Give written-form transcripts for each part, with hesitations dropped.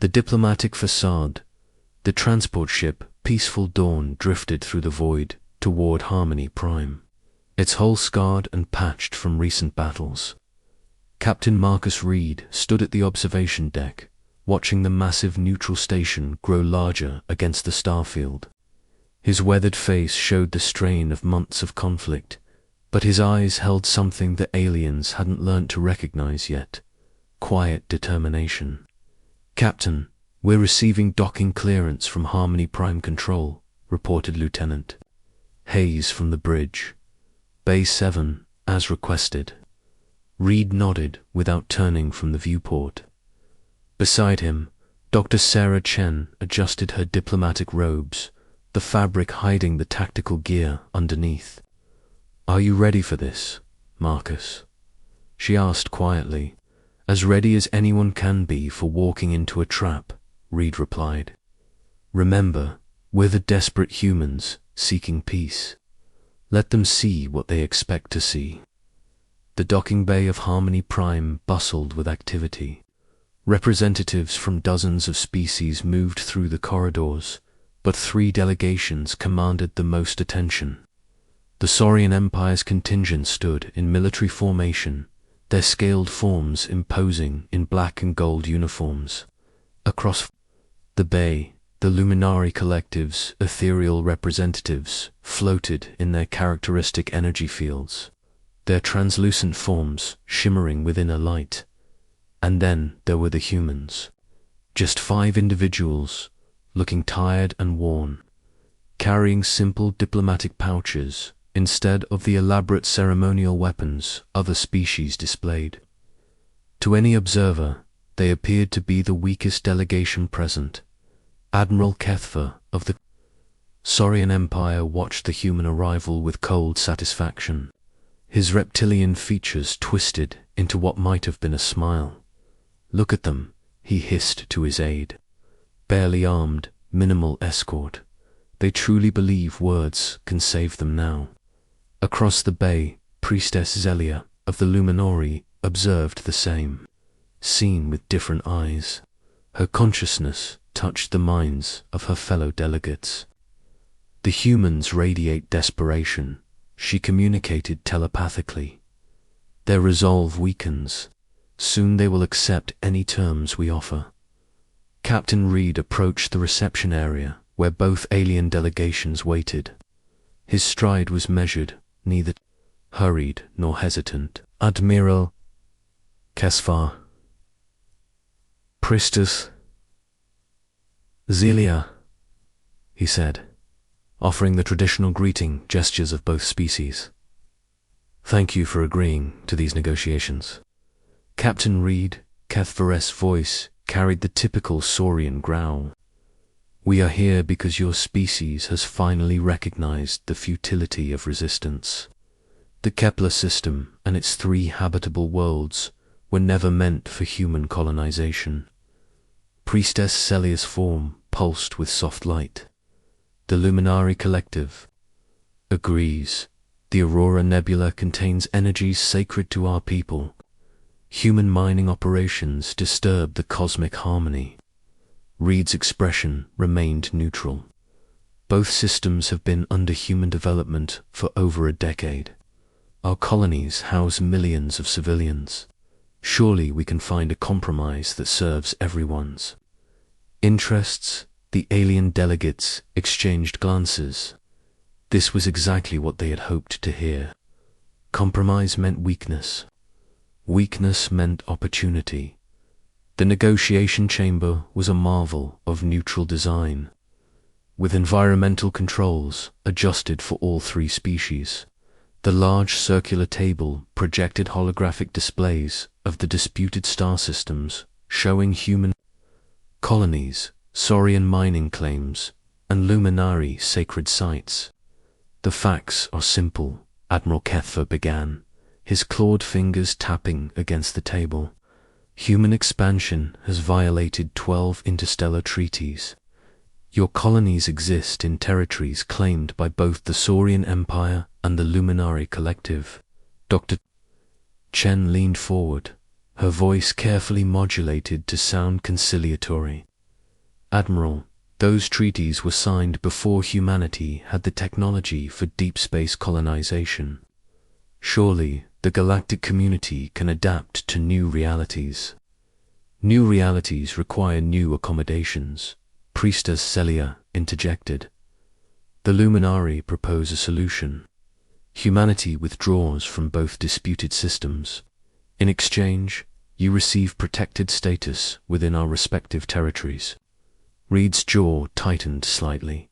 The diplomatic facade, the transport ship, Peaceful Dawn, drifted through the void toward Harmony Prime, its hull scarred and patched from recent battles. Captain Marcus Reed stood at the observation deck, watching the massive neutral station grow larger against the starfield. His weathered face showed the strain of months of conflict, but his eyes held something the aliens hadn't learned to recognize yet: quiet determination. "Captain, we're receiving docking clearance from Harmony Prime Control," reported Lieutenant Hayes from the bridge. "Bay 7, as requested." Reed nodded without turning from the viewport. Beside him, Dr. Sarah Chen adjusted her diplomatic robes, the fabric hiding the tactical gear underneath. "Are you ready for this, Marcus?" she asked quietly. "As ready as anyone can be for walking into a trap," Reed replied. "Remember, we're the desperate humans seeking peace. Let them see what they expect to see." The docking bay of Harmony Prime bustled with activity. Representatives from dozens of species moved through the corridors, but 3 delegations commanded the most attention. The Saurian Empire's contingent stood in military formation, their scaled forms imposing in black and gold uniforms. Across the bay, the Luminary Collective's ethereal representatives floated in their characteristic energy fields, their translucent forms shimmering within a light. And then there were the humans. Just 5 individuals, looking tired and worn, carrying simple diplomatic pouches instead of the elaborate ceremonial weapons other species displayed. To any observer, they appeared to be the weakest delegation present. Admiral Kethfer of the Saurian Empire watched the human arrival with cold satisfaction, his reptilian features twisted into what might have been a smile. "Look at them," he hissed to his aide. "Barely armed, minimal escort. They truly believe words can save them now." Across the bay, Priestess Zelia of the Luminori observed the same, seen with different eyes. Her consciousness touched the minds of her fellow delegates. "The humans radiate desperation," she communicated telepathically. "Their resolve weakens. Soon they will accept any terms we offer." Captain Reed approached the reception area where both alien delegations waited. His stride was measured, neither hurried nor hesitant. "Admiral Kesvar, Priestess Zelia," he said, offering the traditional greeting gestures of both species. "Thank you for agreeing to these negotiations." Captain Reed, Kethvar's voice carried the typical Saurian growl. "We are here because your species has finally recognized the futility of resistance. The Kepler system and its 3 habitable worlds were never meant for human colonization." Priestess Celia's form pulsed with soft light. "The Luminary Collective agrees. The Aurora Nebula contains energies sacred to our people. Human mining operations disturb the cosmic harmony." Reed's expression remained neutral. "Both systems have been under human development for over a decade. Our colonies house millions of civilians. Surely we can find a compromise that serves everyone's interests." The alien delegates exchanged glances. This was exactly what they had hoped to hear. Compromise meant weakness. Weakness meant opportunity. The negotiation chamber was a marvel of neutral design, with environmental controls adjusted for all 3 species. The large circular table projected holographic displays of the disputed star systems, showing human colonies, Saurian mining claims, and Luminary sacred sites. "The facts are simple," Admiral Kethfer began, his clawed fingers tapping against the table. "Human expansion has violated 12 interstellar treaties. Your colonies exist in territories claimed by both the Saurian Empire and the Luminary Collective." Dr. Chen leaned forward, her voice carefully modulated to sound conciliatory. Admiral, those treaties were signed before humanity had the technology for deep space colonization. Surely, the galactic community can adapt to new realities. New realities require new accommodations, Priestess Celia interjected. The Luminari propose a solution. Humanity withdraws from both disputed systems. In exchange, you receive protected status within our respective territories. Reed's jaw tightened slightly.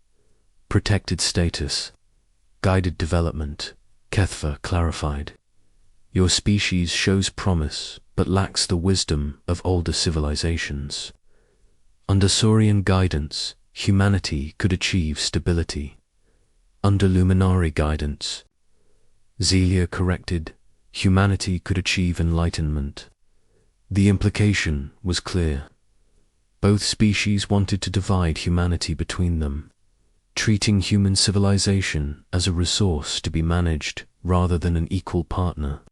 Protected status. Guided development, HFY clarified. Your species shows promise, but lacks the wisdom of older civilizations. Under Saurian guidance, humanity could achieve stability. Under Luminari guidance, Zelia corrected, humanity could achieve enlightenment. The implication was clear. Both species wanted to divide humanity between them, treating human civilization as a resource to be managed rather than an equal partner.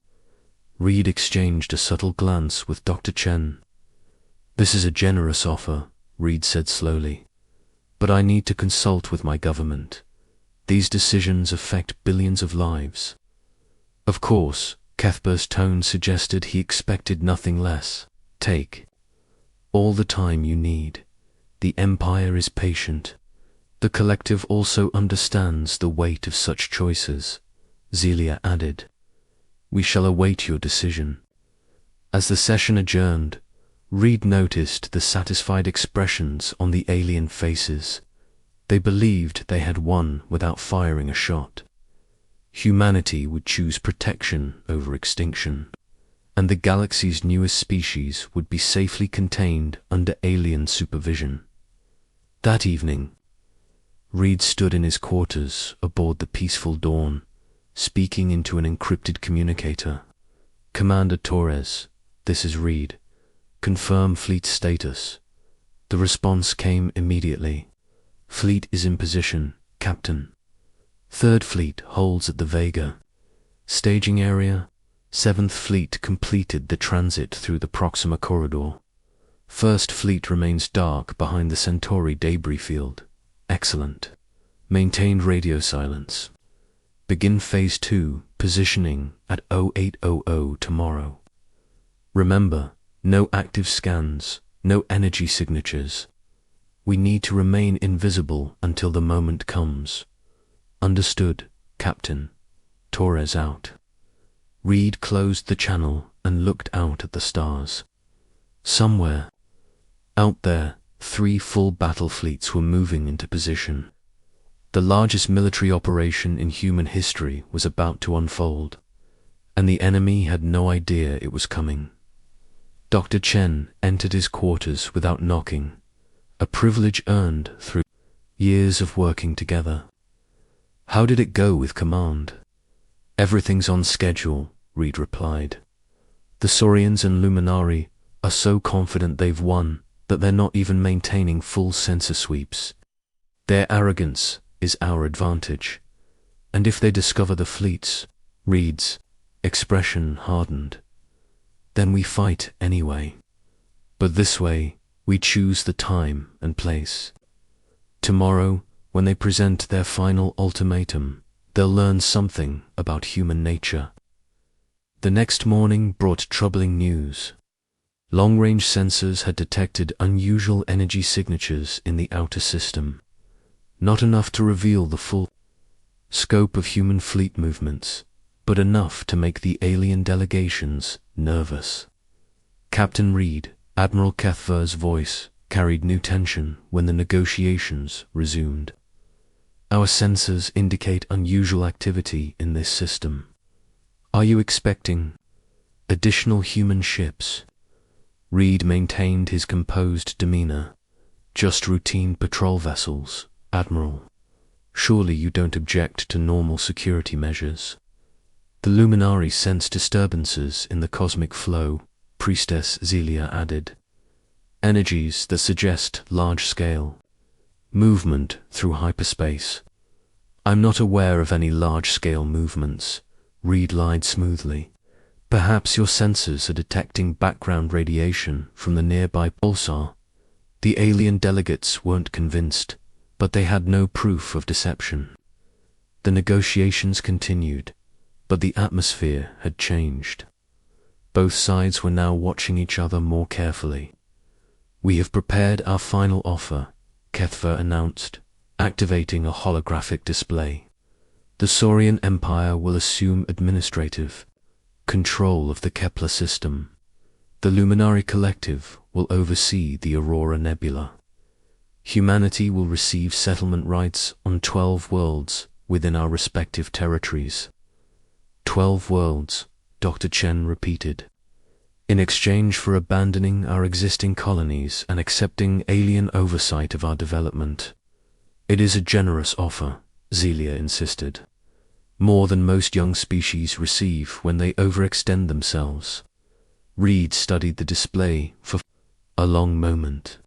Reed exchanged a subtle glance with Dr. Chen. This is a generous offer, Reed said slowly, but I need to consult with my government. These decisions affect billions of lives. Of course, Cuthbert's tone suggested he expected nothing less. Take all the time you need. The Empire is patient. The collective also understands the weight of such choices, Zelia added. We shall await your decision. As the session adjourned, Reed noticed the satisfied expressions on the alien faces. They believed they had won without firing a shot. Humanity would choose protection over extinction, and the galaxy's newest species would be safely contained under alien supervision. That evening, Reed stood in his quarters aboard the Peaceful Dawn, speaking into an encrypted communicator. Commander Torres, this is Reed. Confirm fleet status. The response came immediately. Fleet is in position, Captain. Third Fleet holds at the Vega. Staging area, 7th Fleet completed the transit through the Proxima Corridor. First Fleet remains dark behind the Centauri debris field. Excellent. Maintained radio silence. Begin Phase 2, positioning at 0800 tomorrow. Remember, no active scans, no energy signatures. We need to remain invisible until the moment comes. Understood, Captain. Torres out. Reed closed the channel and looked out at the stars. Somewhere, out there, 3 full battle fleets were moving into position. The largest military operation in human history was about to unfold, and the enemy had no idea it was coming. Dr. Chen entered his quarters without knocking, a privilege earned through years of working together. How did it go with command? Everything's on schedule, Reed replied. The Saurians and Luminari are so confident they've won that they're not even maintaining full sensor sweeps. Their arrogance is our advantage. And if they discover the fleets, Reed's expression hardened, then we fight anyway. But this way, we choose the time and place. Tomorrow, when they present their final ultimatum, they'll learn something about human nature. The next morning brought troubling news. Long-range sensors had detected unusual energy signatures in the outer system. Not enough to reveal the full scope of human fleet movements, but enough to make the alien delegations nervous. Captain Reed, Admiral HFY's voice, carried new tension when the negotiations resumed. Our sensors indicate unusual activity in this system. Are you expecting additional human ships? Reed maintained his composed demeanor. Just routine patrol vessels, Admiral. Surely you don't object to normal security measures. The Luminari sense disturbances in the cosmic flow, Priestess Zelia added. Energies that suggest large-scale movement through hyperspace. I'm not aware of any large-scale movements, Reed lied smoothly. Perhaps your sensors are detecting background radiation from the nearby pulsar. The alien delegates weren't convinced, but they had no proof of deception. The negotiations continued, but the atmosphere had changed. Both sides were now watching each other more carefully. "We have prepared our final offer," HFY announced, activating a holographic display. "The Saurian Empire will assume administrative control of the Kepler system. The Luminary Collective will oversee the Aurora Nebula. Humanity will receive settlement rights on 12 worlds within our respective territories." 12 worlds, Dr. Chen repeated. "In exchange for abandoning our existing colonies and accepting alien oversight of our development." "It is a generous offer," Zelia insisted. "More than most young species receive when they overextend themselves." Reed studied the display for a long moment.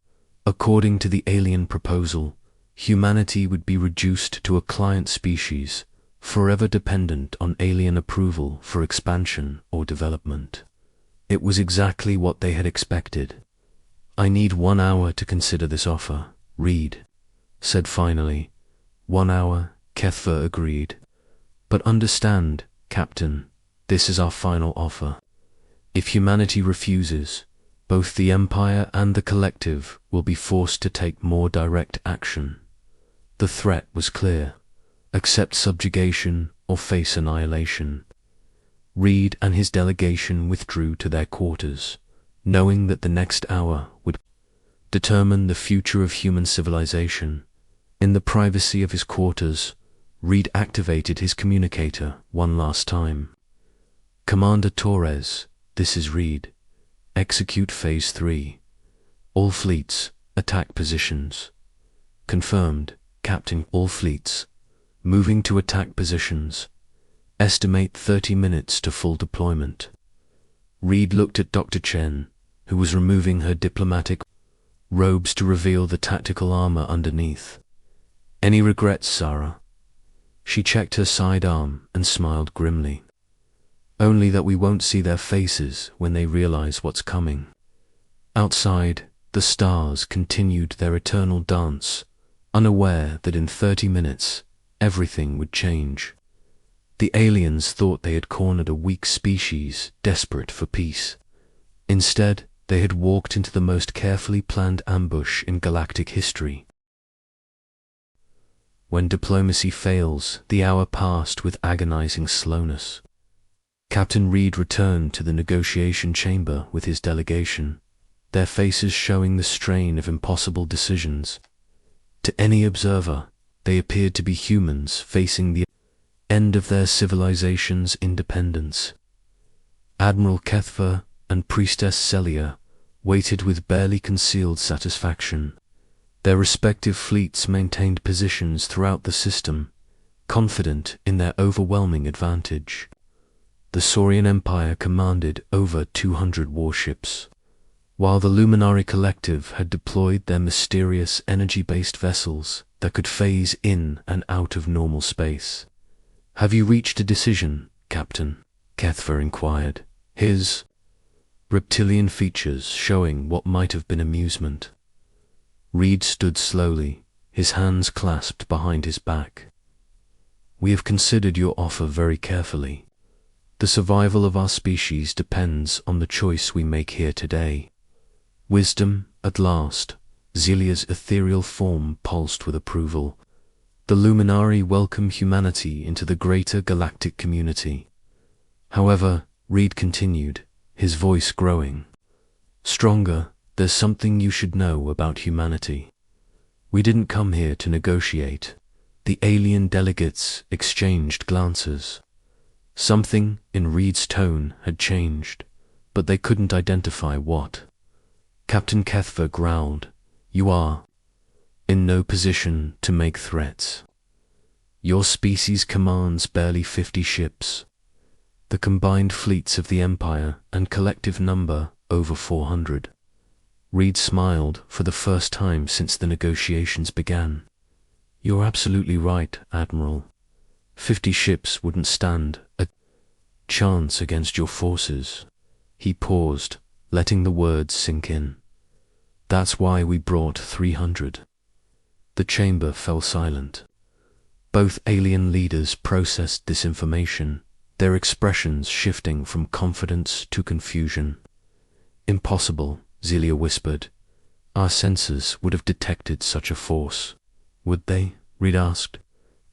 According to the alien proposal, humanity would be reduced to a client species, forever dependent on alien approval for expansion or development. It was exactly what they had expected. "I need 1 hour to consider this offer," Reed said finally. 1 hour, HFY agreed. "But understand, Captain, this is our final offer. If humanity refuses, both the Empire and the Collective will be forced to take more direct action." The threat was clear: accept subjugation or face annihilation. Reed and his delegation withdrew to their quarters, knowing that the next hour would determine the future of human civilization. In the privacy of his quarters, Reed activated his communicator one last time. "Commander Torres, this is Reed. Execute Phase 3. All fleets, attack positions." "Confirmed, Captain. All fleets, moving to attack positions. Estimate 30 minutes to full deployment." Reed looked at Dr. Chen, who was removing her diplomatic robes to reveal the tactical armor underneath. "Any regrets, Sarah?" She checked her sidearm and smiled grimly. "Only that we won't see their faces when they realize what's coming." Outside, the stars continued their eternal dance, unaware that in 30 minutes, everything would change. The aliens thought they had cornered a weak species desperate for peace. Instead, they had walked into the most carefully planned ambush in galactic history. When diplomacy fails, the hour passed with agonizing slowness. Captain Reed returned to the negotiation chamber with his delegation, their faces showing the strain of impossible decisions. To any observer, they appeared to be humans facing the end of their civilization's independence. Admiral HFY and Priestess Celia waited with barely concealed satisfaction. Their respective fleets maintained positions throughout the system, confident in their overwhelming advantage. The Saurian Empire commanded over 200 warships, while the Luminary Collective had deployed their mysterious energy-based vessels that could phase in and out of normal space. "Have you reached a decision, Captain?" HFY inquired, his reptilian features showing what might have been amusement. Reed stood slowly, his hands clasped behind his back. "We have considered your offer very carefully. The survival of our species depends on the choice we make here today." Wisdom, at last. Zelia's ethereal form pulsed with approval. The Luminari welcome humanity into the greater galactic community. However, Reed continued, his voice growing stronger, "There's something you should know about humanity. We didn't come here to negotiate." The alien delegates exchanged glances. Something in Reed's tone had changed, but they couldn't identify what. Captain HFY growled, "You are in no position to make threats. Your species commands barely 50 ships. The combined fleets of the Empire and Collective number over 400. Reed smiled for the first time since the negotiations began. "You're absolutely right, Admiral. 50 ships wouldn't stand a chance against your forces." He paused, letting the words sink in. That's why we brought 300. The chamber fell silent. Both alien leaders processed this information, their expressions shifting from confidence to confusion. Impossible, Zelia whispered. Our sensors would have detected such a force. Would they? Reed asked.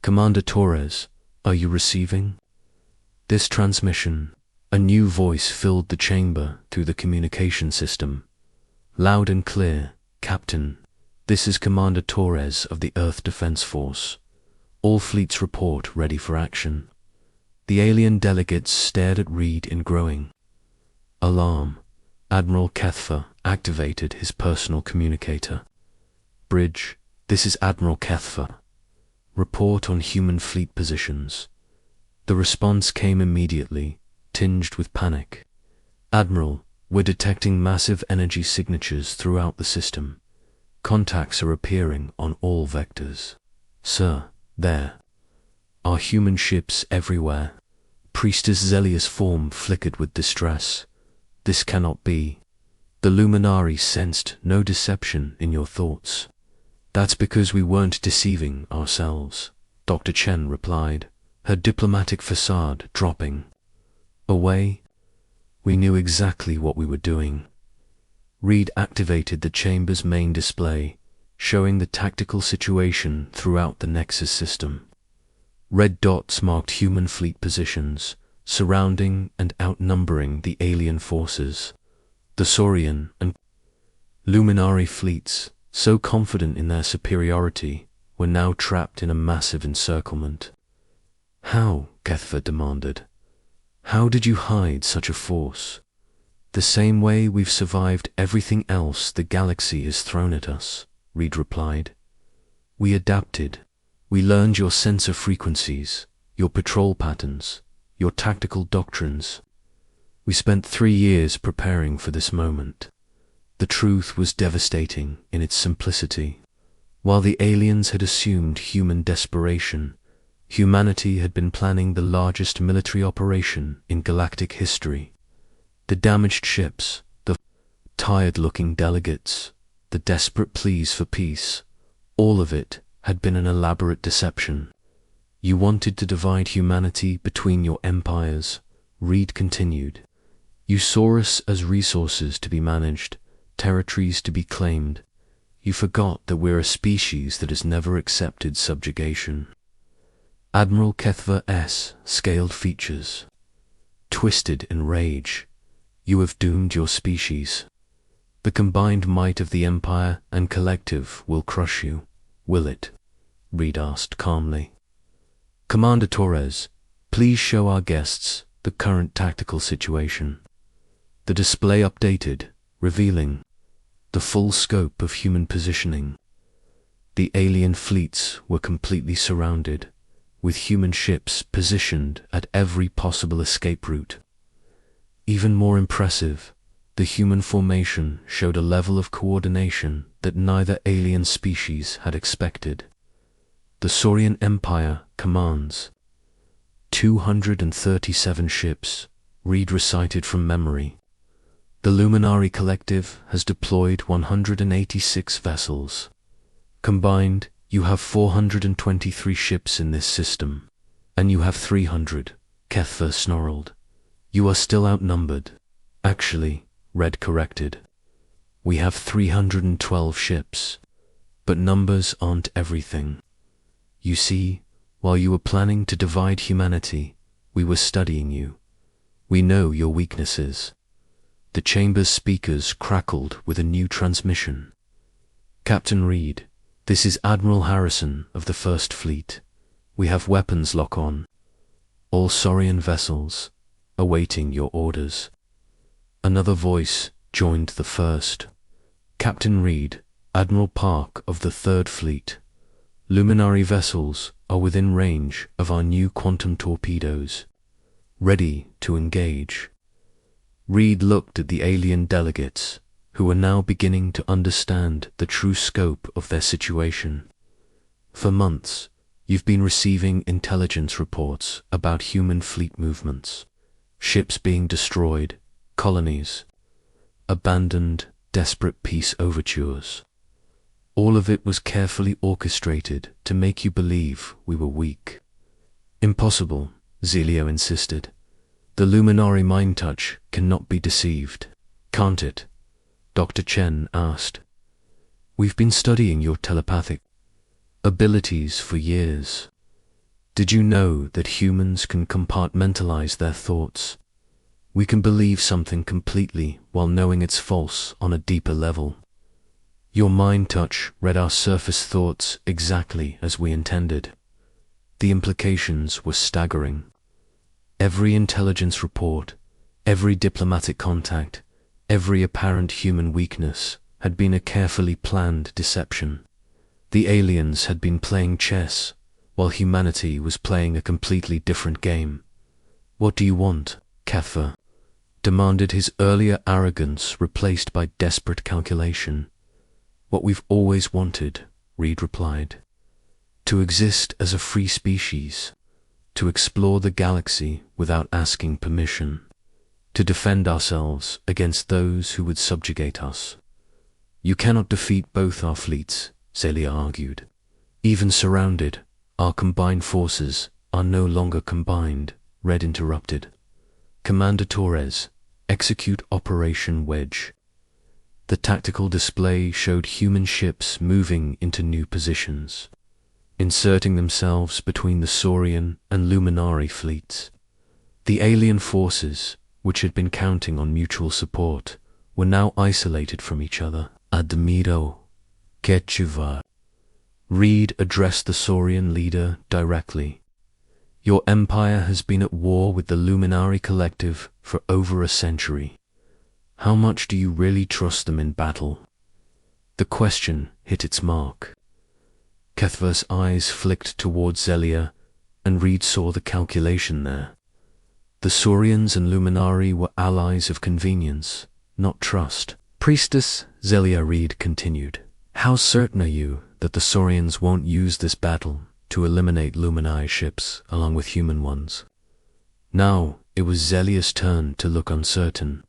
Commander Torres, are you receiving? This transmission. A new voice filled the chamber through the communication system. Loud and clear, Captain. This is Commander Torres of the Earth Defense Force. All fleets report ready for action. The alien delegates stared at Reed in growing alarm. Admiral Kethfer activated his personal communicator. Bridge, this is Admiral Kethfer. Report on human fleet positions. The response came immediately, tinged with panic. Admiral, we're detecting massive energy signatures throughout the system. Contacts are appearing on all vectors. Sir, there are human ships everywhere. Priestess Zelia's form flickered with distress. This cannot be. The Luminari sensed no deception in your thoughts. That's because we weren't deceiving ourselves, Dr. Chen replied, her diplomatic facade dropping. Away, we knew exactly what we were doing. Reed activated the chamber's main display, showing the tactical situation throughout the Nexus system. Red dots marked human fleet positions, surrounding and outnumbering the alien forces. The Saurian and Luminari fleets, so confident in their superiority, were now trapped in a massive encirclement. How? Kethfer demanded. How did you hide such a force? The same way we've survived everything else the galaxy has thrown at us, Reed replied. We adapted. We learned your sensor frequencies, your patrol patterns, your tactical doctrines. We spent 3 years preparing for this moment. The truth was devastating in its simplicity. While the aliens had assumed human desperation, humanity had been planning the largest military operation in galactic history. The damaged ships, the tired-looking delegates, the desperate pleas for peace, all of it had been an elaborate deception. You wanted to divide humanity between your empires, Reed continued. You saw us as resources to be managed, territories to be claimed. You forgot that we're a species that has never accepted subjugation. Admiral Kethver's scaled features twisted in rage. You have doomed your species. The combined might of the Empire and Collective will crush you, will it? Reed asked calmly. Commander Torres, please show our guests the current tactical situation. The display updated, revealing the full scope of human positioning. The alien fleets were completely surrounded, with human ships positioned at every possible escape route. Even more impressive, the human formation showed a level of coordination that neither alien species had expected. The Saurian Empire commands 237 ships, Reed recited from memory. The Luminari Collective has deployed 186 vessels. Combined, you have 423 ships in this system, and you have 300, Kethver snarled. You are still outnumbered. Actually, Red corrected. We have 312 ships, but numbers aren't everything. You see, while you were planning to divide humanity, we were studying you. We know your weaknesses. The chamber's speakers crackled with a new transmission. Captain Reed, this is Admiral Harrison of the First Fleet. We have weapons lock on. All Saurian vessels, awaiting your orders. Another voice joined the first. Captain Reed, Admiral Park of the Third Fleet. Luminari vessels are within range of our new quantum torpedoes, ready to engage. Reed looked at the alien delegates, who were now beginning to understand the true scope of their situation. For months, you've been receiving intelligence reports about human fleet movements, ships being destroyed, colonies abandoned, desperate peace overtures. All of it was carefully orchestrated to make you believe we were weak. Impossible, Zelio insisted. The Luminari mind touch cannot be deceived. Can't it? Dr. Chen asked. We've been studying your telepathic abilities for years. Did you know that humans can compartmentalize their thoughts? We can believe something completely while knowing it's false on a deeper level. Your mind touch read our surface thoughts exactly as we intended. The implications were staggering. Every intelligence report, every diplomatic contact, every apparent human weakness had been a carefully planned deception. The aliens had been playing chess, while humanity was playing a completely different game. What do you want, HFY? Demanded, his earlier arrogance replaced by desperate calculation. What we've always wanted, Reed replied. To exist as a free species, to explore the galaxy without asking permission, to defend ourselves against those who would subjugate us. You cannot defeat both our fleets, Zelia argued. Even surrounded, our combined forces are no longer combined, Red interrupted. Commander Torres, execute Operation Wedge. The tactical display showed human ships moving into new positions, inserting themselves between the Saurian and Luminari fleets. The alien forces, which had been counting on mutual support, were now isolated from each other. Admiro, HFY. Reed addressed the Saurian leader directly. Your empire has been at war with the Luminari Collective for over a century. How much do you really trust them in battle? The question hit its mark. HFY's eyes flicked towards Zelia, and Reed saw the calculation there. The Saurians and Luminari were allies of convenience, not trust. Priestess, Zelia, Reed continued. How certain are you that the Saurians won't use this battle to eliminate Luminari ships along with human ones? Now it was Zelia's turn to look uncertain.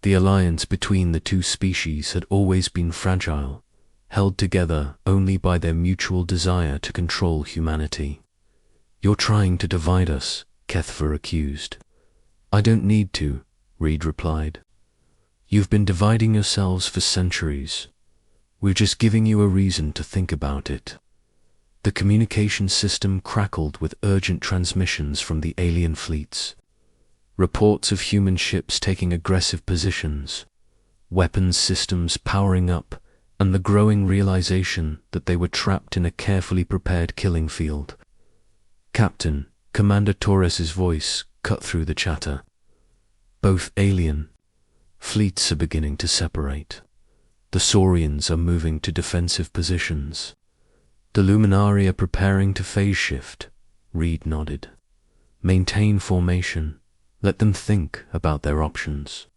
The alliance between the two species had always been fragile, held together only by their mutual desire to control humanity. You're trying to divide us, HFY accused. I don't need to, Reed replied. You've been dividing yourselves for centuries. We're just giving you a reason to think about it. The communication system crackled with urgent transmissions from the alien fleets. Reports of human ships taking aggressive positions, weapons systems powering up, and the growing realization that they were trapped in a carefully prepared killing field. Captain, Commander Torres's voice cut through the chatter. Both alien fleets are beginning to separate. The Saurians are moving to defensive positions. The Luminari are preparing to phase shift, Reed nodded. Maintain formation. Let them think about their options.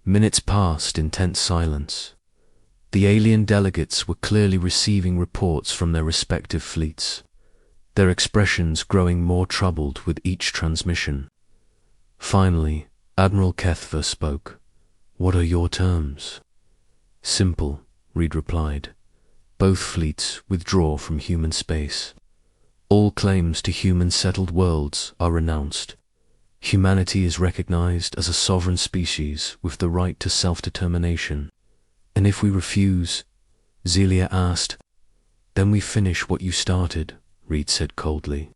Minutes passed in tense silence. The alien delegates were clearly receiving reports from their respective fleets, their expressions growing more troubled with each transmission. Finally, Admiral HFY spoke. What are your terms? Simple, Reed replied. Both fleets withdraw from human space. All claims to human settled worlds are renounced. Humanity is recognized as a sovereign species with the right to self-determination. And if we refuse, Zelia asked, then we finish what you started, Reed said coldly.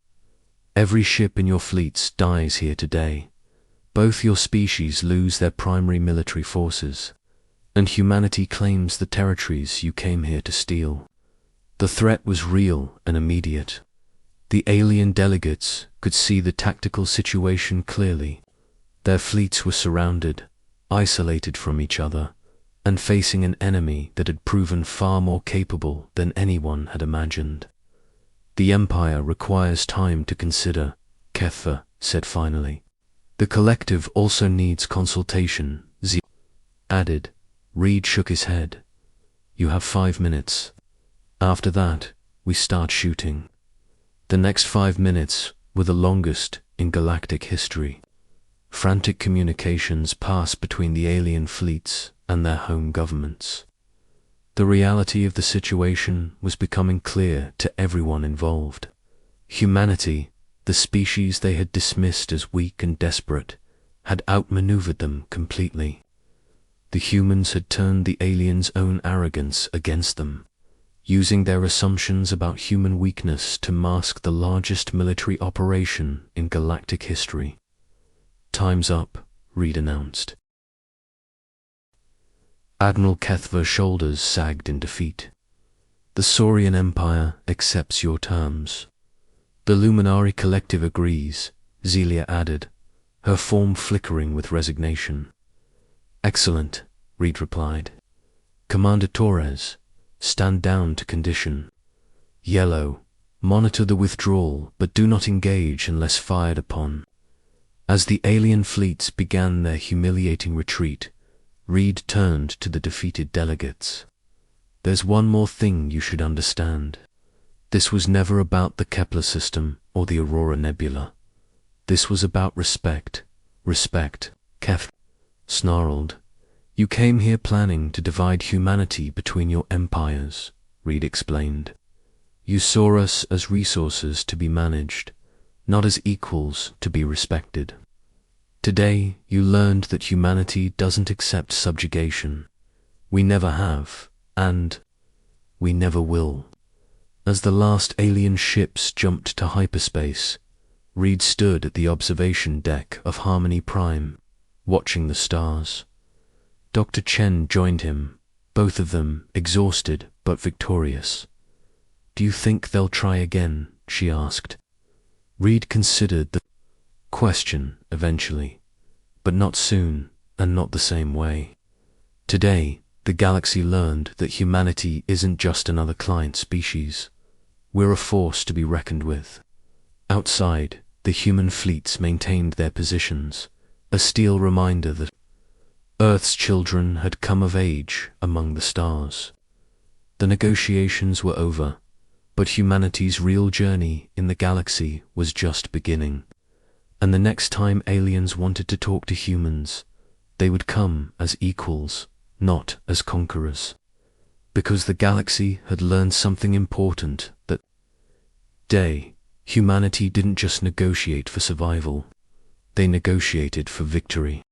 Every ship in your fleets dies here today. Both your species lose their primary military forces, and humanity claims the territories you came here to steal. The threat was real and immediate. The alien delegates could see the tactical situation clearly. Their fleets were surrounded, isolated from each other, and facing an enemy that had proven far more capable than anyone had imagined. The Empire requires time to consider, HFY said finally. The collective also needs consultation, Z added. Reed shook his head. You have 5 minutes. After that, we start shooting. The next 5 minutes were the longest in galactic history. Frantic communications passed between the alien fleets and their home governments. The reality of the situation was becoming clear to everyone involved. Humanity, the species they had dismissed as weak and desperate, had outmaneuvered them completely. The humans had turned the aliens' own arrogance against them, using their assumptions about human weakness to mask the largest military operation in galactic history. "Time's up," Reed announced. Admiral Kethva's shoulders sagged in defeat. "The Saurian Empire accepts your terms." "The Luminary Collective agrees," Zelia added, her form flickering with resignation. "Excellent," Reed replied. "Commander Torres, stand down to condition. Yellow, monitor the withdrawal, but do not engage unless fired upon." As the alien fleets began their humiliating retreat, Reed turned to the defeated delegates. "There's one more thing you should understand. This was never about the Kepler system or the Aurora Nebula. This was about respect. Respect," Kef snarled. "You came here planning to divide humanity between your empires," Reed explained. "You saw us as resources to be managed, not as equals to be respected. Today, you learned that humanity doesn't accept subjugation. We never have, and we never will." As the last alien ships jumped to hyperspace, Reed stood at the observation deck of Harmony Prime, watching the stars. Dr. Chen joined him, both of them exhausted but victorious. "Do you think they'll try again?" she asked. Reed considered the question eventually, but not soon and not the same way. Today, the galaxy learned that humanity isn't just another client species. We're a force to be reckoned with. Outside, the human fleets maintained their positions, a steel reminder that Earth's children had come of age among the stars. The negotiations were over, but humanity's real journey in the galaxy was just beginning. And the next time aliens wanted to talk to humans, they would come as equals, not as conquerors. Because the galaxy had learned something important that day, humanity didn't just negotiate for survival, they negotiated for victory.